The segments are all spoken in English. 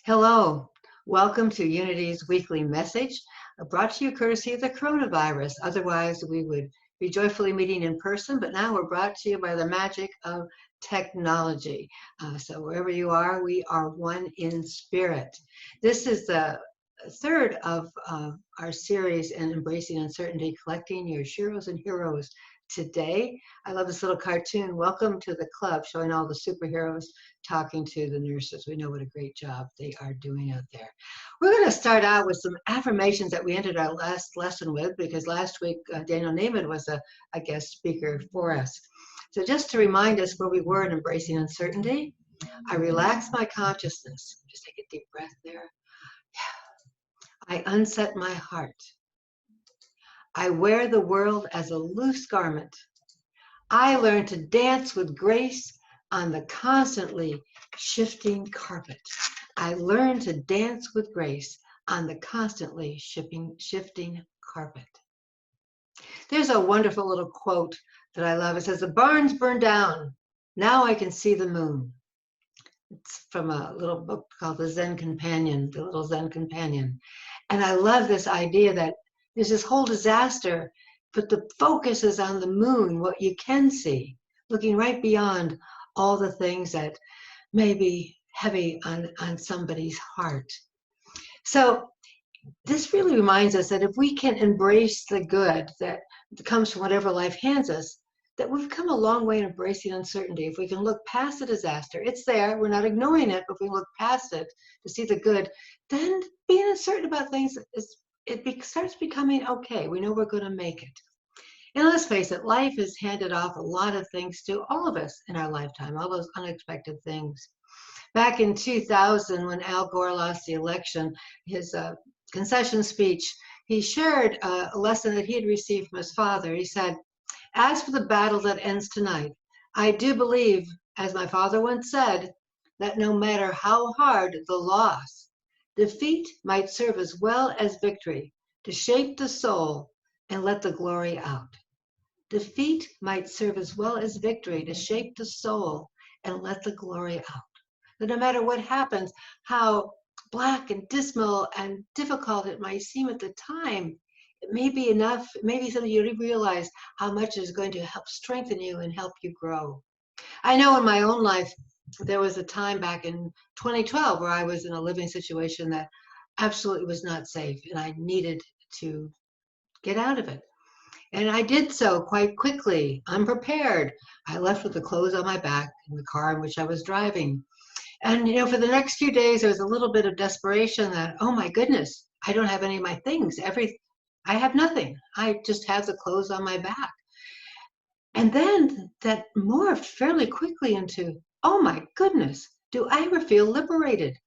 Hello, welcome to Unity's weekly message, brought to you courtesy of the coronavirus. Otherwise, we would be joyfully meeting in person, but now we're brought to you by the magic of technology. So wherever you are, we are one in spirit. This is the third of our series in Embracing Uncertainty, collecting your sheroes and heroes. Today, I love this little cartoon, Welcome to the Club, showing all the superheroes talking to the nurses. We know what a great job they are doing out there. We're going to start out with some affirmations that we ended our last lesson with, because last week Daniel Naiman was a guest speaker for us. So just to remind us where we were in Embracing Uncertainty, I relax my consciousness. Just take a deep breath there. I unset my heart. I wear the world as a loose garment. I learn to dance with grace on the constantly shifting carpet. I learn to dance with grace on the constantly shifting carpet. There's a wonderful little quote that I love. It says, "The barns burned down. Now I can see the moon." It's from a little book called The Zen Companion, The Little Zen Companion. And I love this idea that there's this whole disaster, but the focus is on the moon, what you can see, looking right beyond all the things that may be heavy on somebody's heart. So this really reminds us that if we can embrace the good that comes from whatever life hands us, that we've come a long way in embracing uncertainty. If we can look past the disaster, it's there, we're not ignoring it, but if we look past it to see the good, then being uncertain about things, starts becoming okay. We know we're going to make it. And let's face it, life has handed off a lot of things to all of us in our lifetime, all those unexpected things. Back in 2000, when Al Gore lost the election, his concession speech, he shared a lesson that he had received from his father. He said, "As for the battle that ends tonight, I do believe, as my father once said, that no matter how hard the loss, defeat might serve as well as victory to shape the soul and let the glory out." Defeat might serve as well as victory to shape the soul and let the glory out. That no matter what happens, how black and dismal and difficult it might seem at the time, it may be enough, maybe something you realize how much is going to help strengthen you and help you grow. I know in my own life, there was a time back in 2012 where I was in a living situation that absolutely was not safe, and I needed to get out of it. And I did so quite quickly, unprepared. I left with the clothes on my back in the car in which I was driving. And, for the next few days, there was a little bit of desperation that, oh my goodness, I don't have any of my things. I have nothing. I just have the clothes on my back. And then that morphed fairly quickly into, oh my goodness, do I ever feel liberated?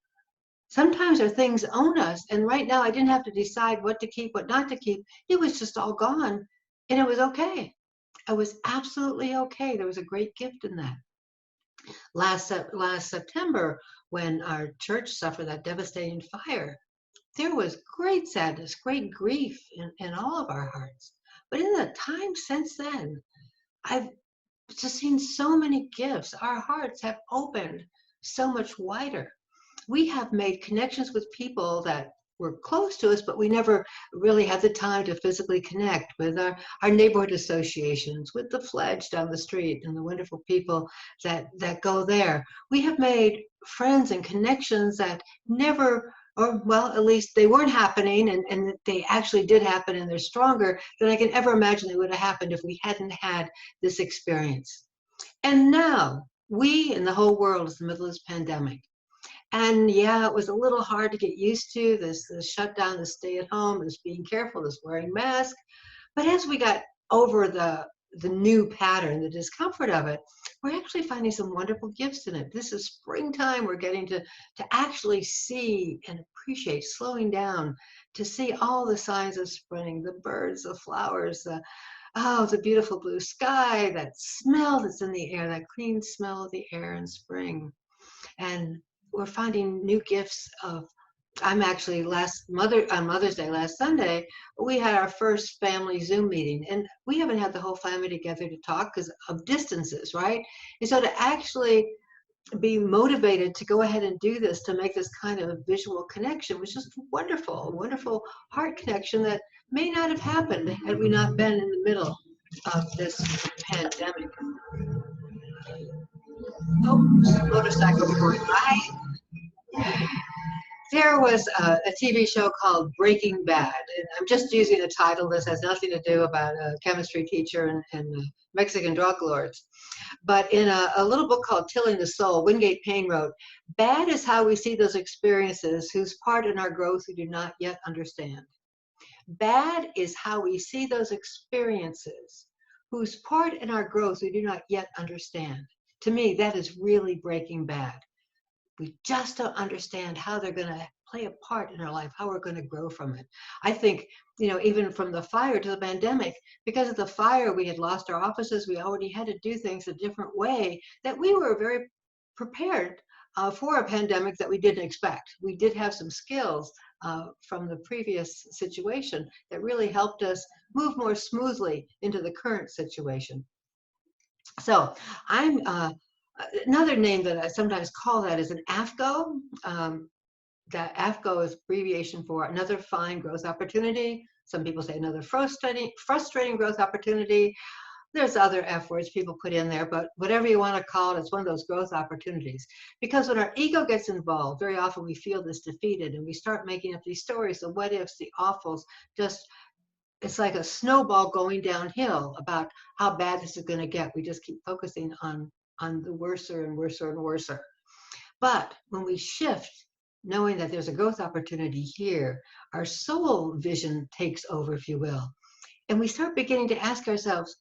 Sometimes our things own us. And right now I didn't have to decide what to keep, what not to keep. It was just all gone. And it was okay. I was absolutely okay. There was a great gift in that. Last September, when our church suffered that devastating fire, there was great sadness, great grief in all of our hearts. But in the time since then, I've just seen so many gifts. Our hearts have opened so much wider. We have made connections with people that were close to us, but we never really had the time to physically connect with our neighborhood associations, with the Fledge down the street and the wonderful people that go there. We have made friends and connections that never, or well, at least they weren't happening, and they actually did happen, and they're stronger than I can ever imagine they would have happened if we hadn't had this experience. And now we and the whole world is in the middle of this pandemic. And yeah, it was a little hard to get used to this shutdown, this stay at home, this being careful, this wearing masks. But as we got over the new pattern, the discomfort of it, we're actually finding some wonderful gifts in it. This is springtime. We're getting to actually see and appreciate, slowing down, to see all the signs of spring, the birds, the flowers, the beautiful blue sky, that smell that's in the air, that clean smell of the air in spring. And we're finding new gifts of, I'm actually on Mother's Day last Sunday, we had our first family Zoom meeting, and we haven't had the whole family together to talk because of distances, right? And so to actually be motivated to go ahead and do this, to make this kind of visual connection, which is wonderful, a wonderful heart connection that may not have happened had we not been in the middle of this pandemic. Oh, motorcycle going by. There was a TV show called Breaking Bad. And I'm just using the title. This has nothing to do about a chemistry teacher and Mexican drug lords. But in a little book called Tilling the Soul, Wingate Payne wrote, "Bad is how we see those experiences whose part in our growth we do not yet understand." Bad is how we see those experiences whose part in our growth we do not yet understand. To me, that is really breaking bad. We just don't understand how they're going to play a part in our life, how we're going to grow from it. I think, even from the fire to the pandemic, because of the fire, we had lost our offices. We already had to do things a different way, that we were very prepared for a pandemic that we didn't expect. We did have some skills from the previous situation that really helped us move more smoothly into the current situation. So I'm another name that I sometimes call that is an AFGO. That AFGO is abbreviation for another fine growth opportunity. Some people say another frustrating growth opportunity. There's other F words people put in there, but whatever you want to call it, it's one of those growth opportunities. Because when our ego gets involved, very often we feel this defeated and we start making up these stories, the what ifs, the awfuls, it's like a snowball going downhill about how bad this is going to get. We just keep focusing on the worser and worser and worser. But when we shift, knowing that there's a growth opportunity here, our soul vision takes over, if you will. And we start beginning to ask ourselves,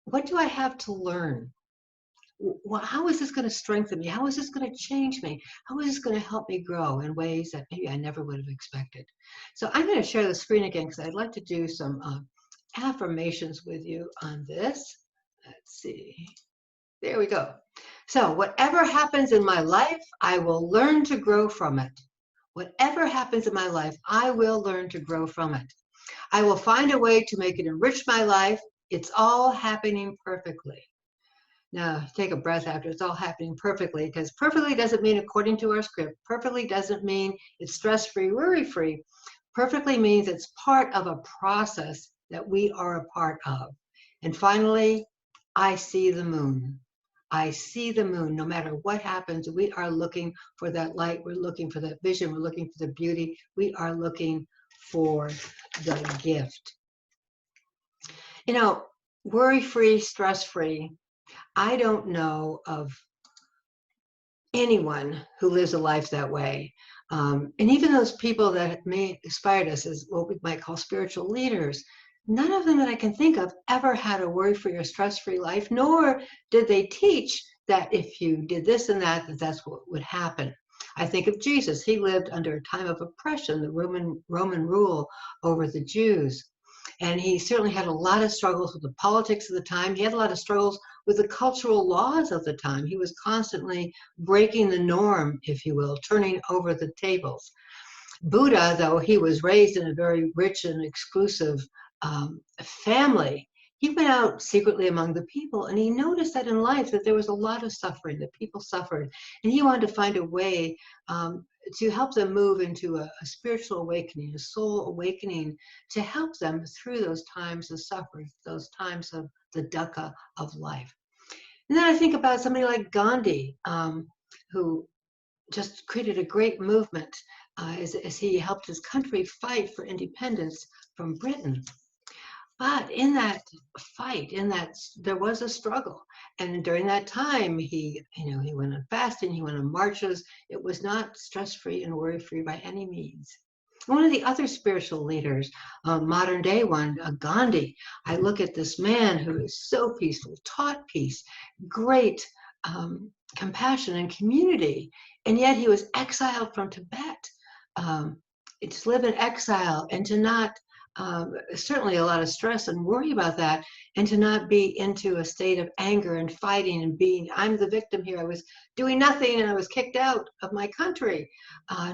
what do I have to learn? How is this going to strengthen me? How is this going to change me? How is this going to help me grow in ways that maybe I never would have expected? So I'm going to share the screen again because I'd like to do some affirmations with you on this. Let's see. There we go. So whatever happens in my life, I will learn to grow from it. Whatever happens in my life, I will learn to grow from it. I will find a way to make it enrich my life. It's all happening perfectly. Now, take a breath after. It's all happening perfectly, because perfectly doesn't mean according to our script. Perfectly doesn't mean it's stress-free, worry-free. Perfectly means it's part of a process that we are a part of. And finally, I see the moon. I see the moon. No matter what happens, we are looking for that light. We're looking for that vision. We're looking for the beauty. We are looking for the gift. Worry-free, stress-free. I don't know of anyone who lives a life that way. And even those people that may inspire us as what we might call spiritual leaders, none of them that I can think of ever had a worry-free or stress-free life, nor did they teach that if you did this and that, that's what would happen. I think of Jesus. He lived under a time of oppression, the Roman rule over the Jews. And he certainly had a lot of struggles with the politics of the time. He had a lot of struggles with the cultural laws of the time. He was constantly breaking the norm, if you will, turning over the tables. Buddha, though he was raised in a very rich and exclusive family, he went out secretly among the people, and he noticed that in life that there was a lot of suffering, that people suffered, and he wanted to find a way to help them move into a spiritual awakening, a soul awakening, to help them through those times of suffering, those times of the dukkha of life. And then I think about somebody like Gandhi, who just created a great movement as he helped his country fight for independence from Britain. But in that fight, there was a struggle, and during that time, he went on fasting, he went on marches. It was not stress-free and worry-free by any means. One of the other spiritual leaders, modern day one, Gandhi. I look at this man who is so peaceful, taught peace, great compassion and community, and yet he was exiled from Tibet. To live in exile and to not certainly a lot of stress and worry about that, and to not be into a state of anger and fighting and I'm the victim here. I was doing nothing and I was kicked out of my country.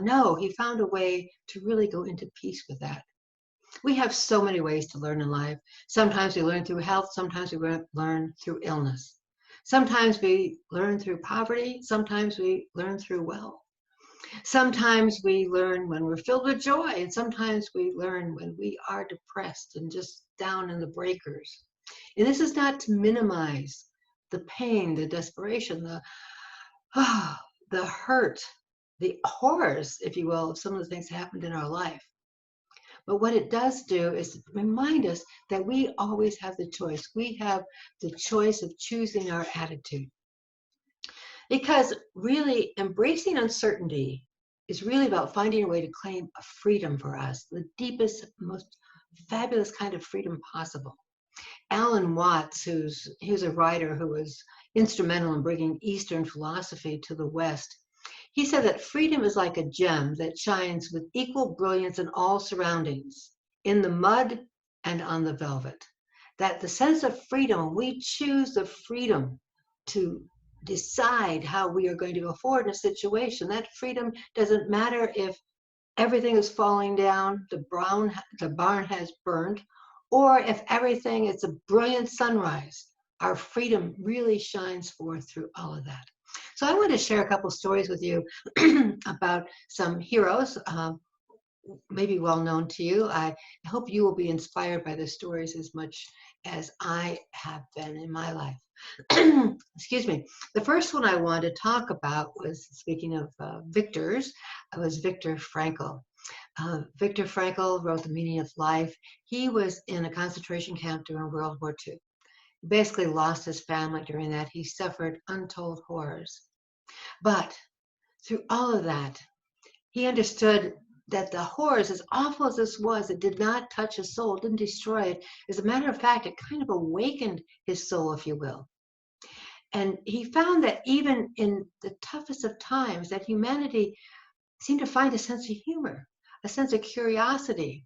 No, he found a way to really go into peace with that. We have so many ways to learn in life. Sometimes we learn through health, sometimes we learn through illness. Sometimes we learn through poverty. Sometimes we learn through wealth. Sometimes we learn when we're filled with joy, and sometimes we learn when we are depressed and just down in the breakers. And this is not to minimize the pain, the desperation, the hurt, the horrors, if you will, of some of the things that happened in our life. But what it does do is remind us that we always have the choice. We have the choice of choosing our attitude. Because really, embracing uncertainty is really about finding a way to claim a freedom for us, the deepest, most fabulous kind of freedom possible. Alan Watts, he was a writer who was instrumental in bringing Eastern philosophy to the West. He said that freedom is like a gem that shines with equal brilliance in all surroundings, in the mud and on the velvet. That the sense of freedom, we choose the freedom to decide how we are going to go forward in a situation. That freedom doesn't matter if everything is falling down, the barn has burned, or if everything is a brilliant sunrise. Our freedom really shines forth through all of that. So I want to share a couple stories with you about some heroes, maybe well known to you. I hope you will be inspired by the stories as much as I have been in my life. Excuse me. The first one I wanted to talk about was, speaking of victors, was Viktor Frankl. Viktor Frankl wrote The Meaning of Life. He was in a concentration camp during World War II. He basically lost his family during that. He suffered untold horrors. But through all of that, he understood that the horrors, as awful as this was, it did not touch his soul, it didn't destroy it. As a matter of fact, it kind of awakened his soul, if you will. And he found that even in the toughest of times, that humanity seemed to find a sense of humor, a sense of curiosity,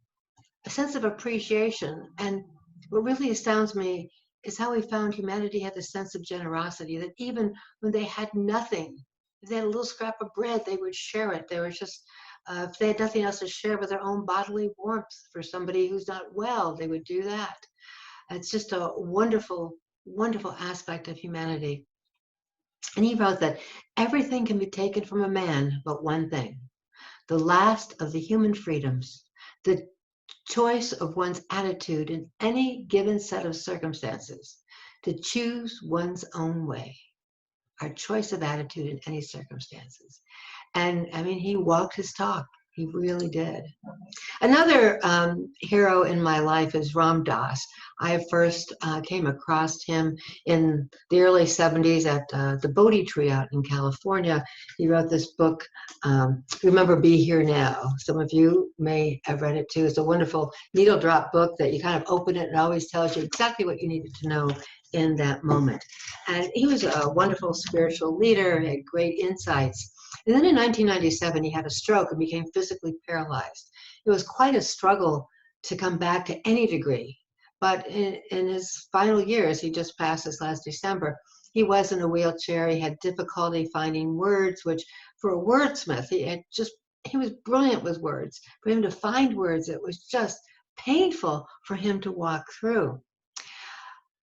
a sense of appreciation. And what really astounds me is how he found humanity had a sense of generosity, that even when they had nothing, if they had a little scrap of bread, they would share it. They were just, if they had nothing else to share with their own bodily warmth for somebody who's not well, they would do that. It's just a wonderful, wonderful aspect of humanity. And he wrote that everything can be taken from a man but one thing, the last of the human freedoms, the choice of one's attitude in any given set of circumstances, to choose one's own way. Our choice of attitude in any circumstances. And I mean, he walked his talk. He really did. Another hero in my life is Ram Dass. I first came across him in the early 70s at the Bodhi Tree out in California. He wrote this book, Remember Be Here Now. Some of you may have read it too. It's a wonderful needle drop book that you kind of open it and it always tells you exactly what you needed to know in that moment. And he was a wonderful spiritual leader, had great insights. And then in 1997, he had a stroke and became physically paralyzed. It was quite a struggle to come back to any degree. But in his final years, he just passed this last December, he was in a wheelchair. He had difficulty finding words, which for a wordsmith, he was brilliant with words. For him to find words, it was just painful for him to walk through.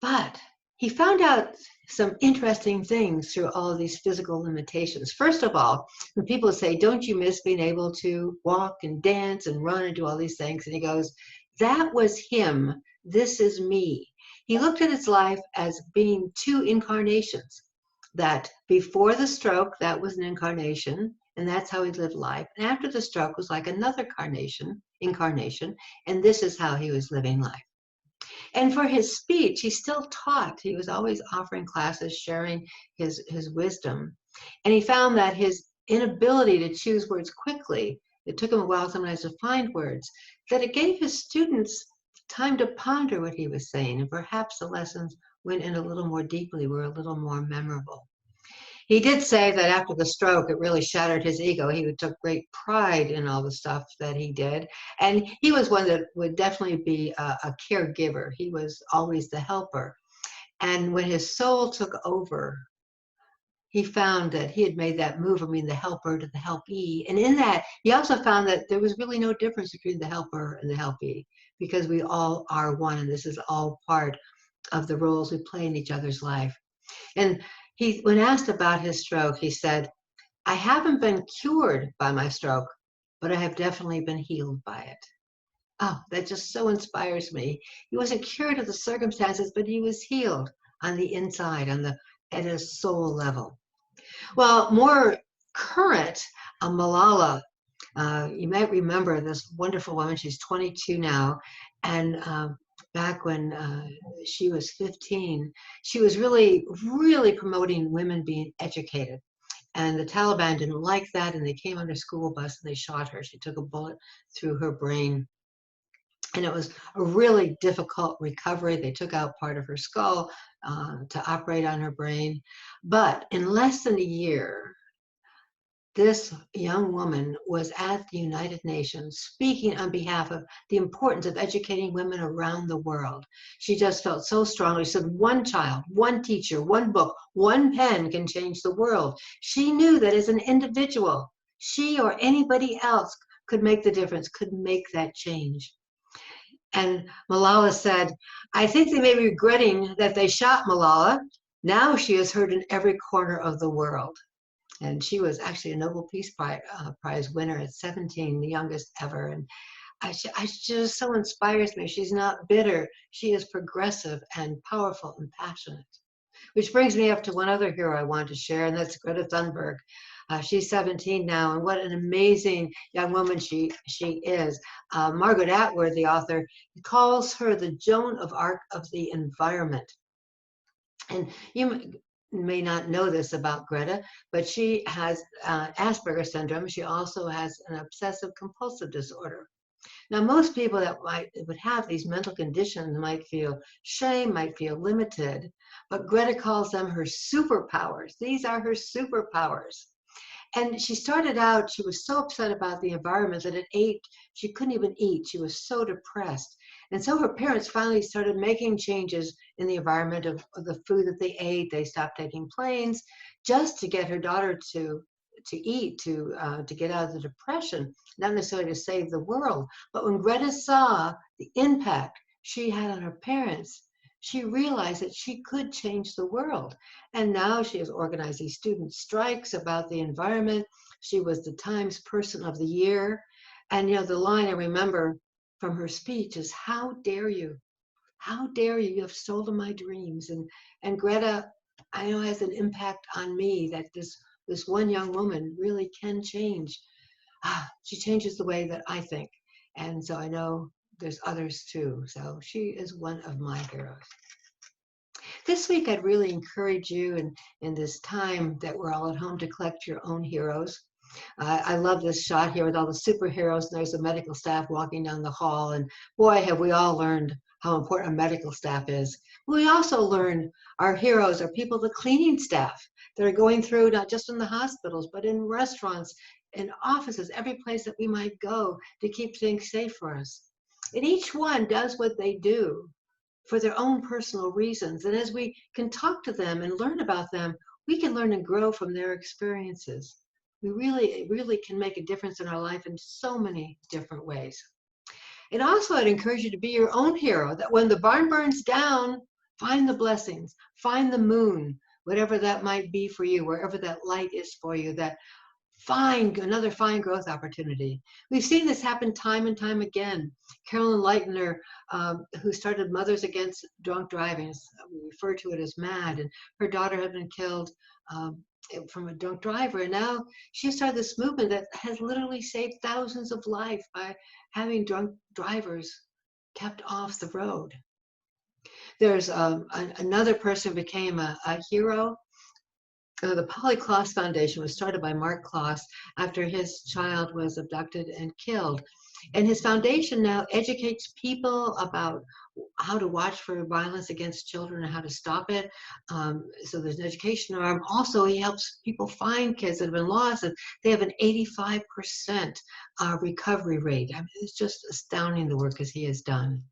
But he found out some interesting things through all of these physical limitations. First of all, when people say, don't you miss being able to walk and dance and run and do all these things? And he goes, that was him. This is me. He looked at his life as being two incarnations, that before the stroke, that was an incarnation, and that's how he lived life. And after the stroke was like another incarnation, and this is how he was living life. And for his speech, he still taught. He was always offering classes, sharing his wisdom. And he found that his inability to choose words quickly, it took him a while sometimes to find words, that it gave his students time to ponder what he was saying. And perhaps the lessons went in a little more deeply, were a little more memorable. He did say that after the stroke, it really shattered his ego. He took great pride in all the stuff that he did. And he was one that would definitely be a caregiver. He was always the helper. And when his soul took over, he found that he had made that move, the helper to the helpee. And in that, he also found that there was really no difference between the helper and the helpee, because we all are one, and this is all part of the roles we play in each other's life. And when asked about his stroke, he said, "I haven't been cured by my stroke, but I have definitely been healed by it." Oh, that just so inspires me. He wasn't cured of the circumstances, but he was healed on the inside, at a soul level. Well, more current, Malala. You might remember this wonderful woman. She's 22 now, and back when she was 15, she was really, really promoting women being educated. And the Taliban didn't like that, and they came on her school bus and they shot her. She took a bullet through her brain. And it was a really difficult recovery. They took out part of her skull to operate on her brain. But in less than a year, this young woman was at the United Nations speaking on behalf of the importance of educating women around the world. She just felt so strongly. She said, one child, one teacher, one book, one pen can change the world. She knew that as an individual, she or anybody else could make the difference, could make that change. And Malala said, "I think they may be regretting that they shot Malala. Now she is heard in every corner of the world." And she was actually a Nobel Peace Prize winner at 17, the youngest ever. And she just so inspires me. She's not bitter. She is progressive and powerful and passionate. Which brings me up to one other hero I want to share, and that's Greta Thunberg. She's 17 now, and what an amazing young woman she is. Margaret Atwood, the author, calls her the Joan of Arc of the environment. And you may not know this about Greta, but she has Asperger's syndrome. She also has an obsessive compulsive disorder. Now, most people that would have these mental conditions might feel shame, might feel limited, but Greta calls them her superpowers. These are her superpowers. And she started out, she was so upset about the environment that she couldn't even eat. She was so depressed. And so her parents finally started making changes in the environment of the food that they ate. They stopped taking planes just to get her daughter to eat, to get out of the depression, not necessarily to save the world. But when Greta saw the impact she had on her parents, she realized that she could change the world. And now she has organized these student strikes about the environment. She was the Times Person of the Year. And the line I remember from her speech is, "How dare you? How dare you? You have stolen my dreams." And Greta, I know, has an impact on me that this one young woman really can change. She changes the way that I think. And so I know there's others too. So she is one of my heroes. This week, I'd really encourage you in this time that we're all at home to collect your own heroes. I love this shot here with all the superheroes, and there's the medical staff walking down the hall. And boy, have we all learned how important a medical staff is. We also learn our heroes are people, the cleaning staff that are going through, not just in the hospitals, but in restaurants, in offices, every place that we might go to keep things safe for us. And each one does what they do for their own personal reasons. And as we can talk to them and learn about them, we can learn and grow from their experiences. We really, really can make a difference in our life in so many different ways. And also, I'd encourage you to be your own hero, that when the barn burns down, find the blessings, find the moon, whatever that might be for you, wherever that light is for you, that find another fine growth opportunity. We've seen this happen time and time again. Carolyn Lightner, who started Mothers Against Drunk Driving, we refer to it as MAD, and her daughter had been killed from a drunk driver. And now she started this movement that has literally saved thousands of lives by having drunk drivers kept off the road. There's another person who became a hero. The Polly Klaas Foundation was started by Mark Klaas after his child was abducted and killed. And his foundation now educates people about how to watch for violence against children and how to stop it. So there's an education arm. Also, he helps people find kids that have been lost, and they have an 85% recovery rate. I mean, it's just astounding the work that he has done.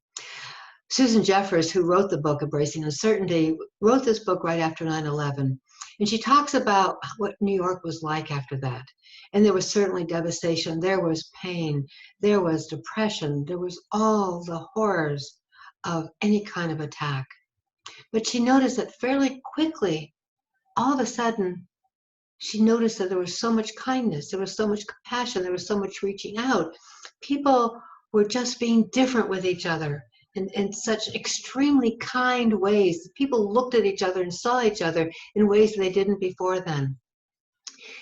Susan Jeffers, who wrote the book Embracing Uncertainty, wrote this book right after 9/11. And she talks about what New York was like after that. And there was certainly devastation. There was pain. There was depression. There was all the horrors of any kind of attack. But she noticed that fairly quickly, all of a sudden, she noticed that there was so much kindness, there was so much compassion, there was so much reaching out. People were just being different with each other in such extremely kind ways. People looked at each other and saw each other in ways they didn't before then.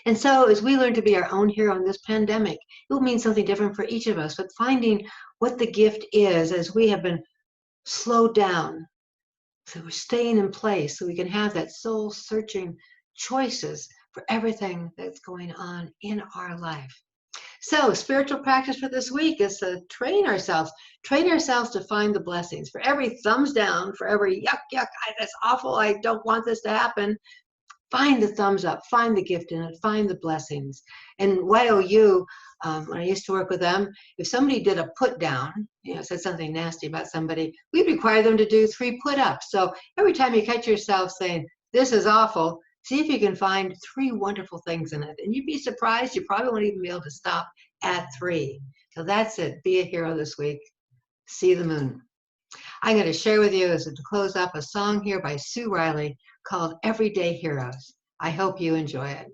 And so as we learn to be our own hero in this pandemic, it will mean something different for each of us, but finding what the gift is as we have been slowed down. So we're staying in place so we can have that soul searching choices for everything that's going on in our life. So spiritual practice for this week is to train ourselves to find the blessings. For every thumbs down, for every yuck, that's awful, I don't want this to happen, find the thumbs up, find the gift in it, find the blessings. And YOU, when I used to work with them, if somebody did a put down, said something nasty about somebody, we'd require them to do 3 put-ups. So every time you catch yourself saying, this is awful, see if you can find 3 wonderful things in it. And you'd be surprised, you probably won't even be able to stop at 3. So that's it. Be a hero this week. See the moon. I'm going to share with you, as to close up, a song here by Sue Riley called Everyday Heroes. I hope you enjoy it.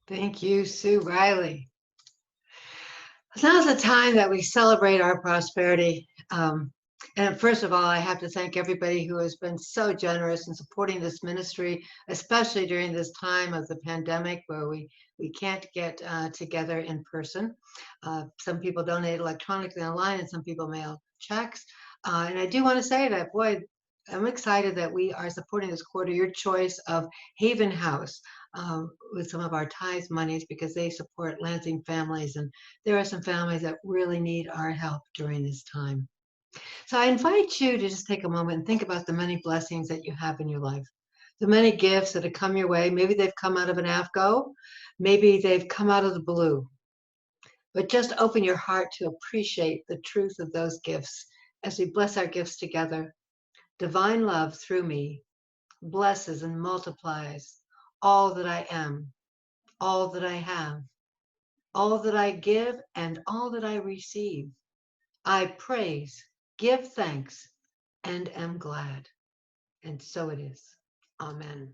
Thank you, Sue Riley. Now's the time that we celebrate our prosperity. And first of all, I have to thank everybody who has been so generous in supporting this ministry, especially during this time of the pandemic where we can't get together in person. Some people donate electronically online and some people mail checks. And I do want to say that, boy, I'm excited that we are supporting this quarter your choice of Haven House with some of our tithes monies, because they support Lansing families. And there are some families that really need our help during this time. So I invite you to just take a moment and think about the many blessings that you have in your life, the many gifts that have come your way. Maybe they've come out of an AFGO, maybe they've come out of the blue, but just open your heart to appreciate the truth of those gifts as we bless our gifts together. Divine love through me blesses and multiplies all that I am, all that I have, all that I give, and all that I receive. I praise, give thanks, and am glad. And so it is. Amen.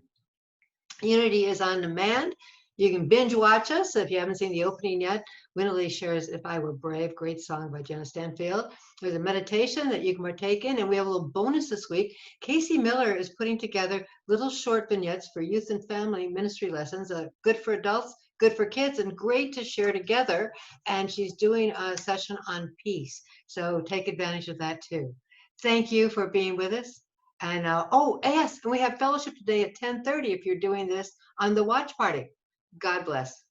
Unity is on demand. You can binge watch us if you haven't seen the opening yet. Winnerly shares If I Were Brave, great song by Jenna Stanfield. There's a meditation that you can partake in, and we have a little bonus this week. Casey Miller is putting together little short vignettes for youth and family ministry lessons, good for adults, good for kids, and great to share together. And she's doing a session on peace. So take advantage of that too. Thank you for being with us. And oh, yes, and we have fellowship today at 10:30 if you're doing this on the watch party. God bless.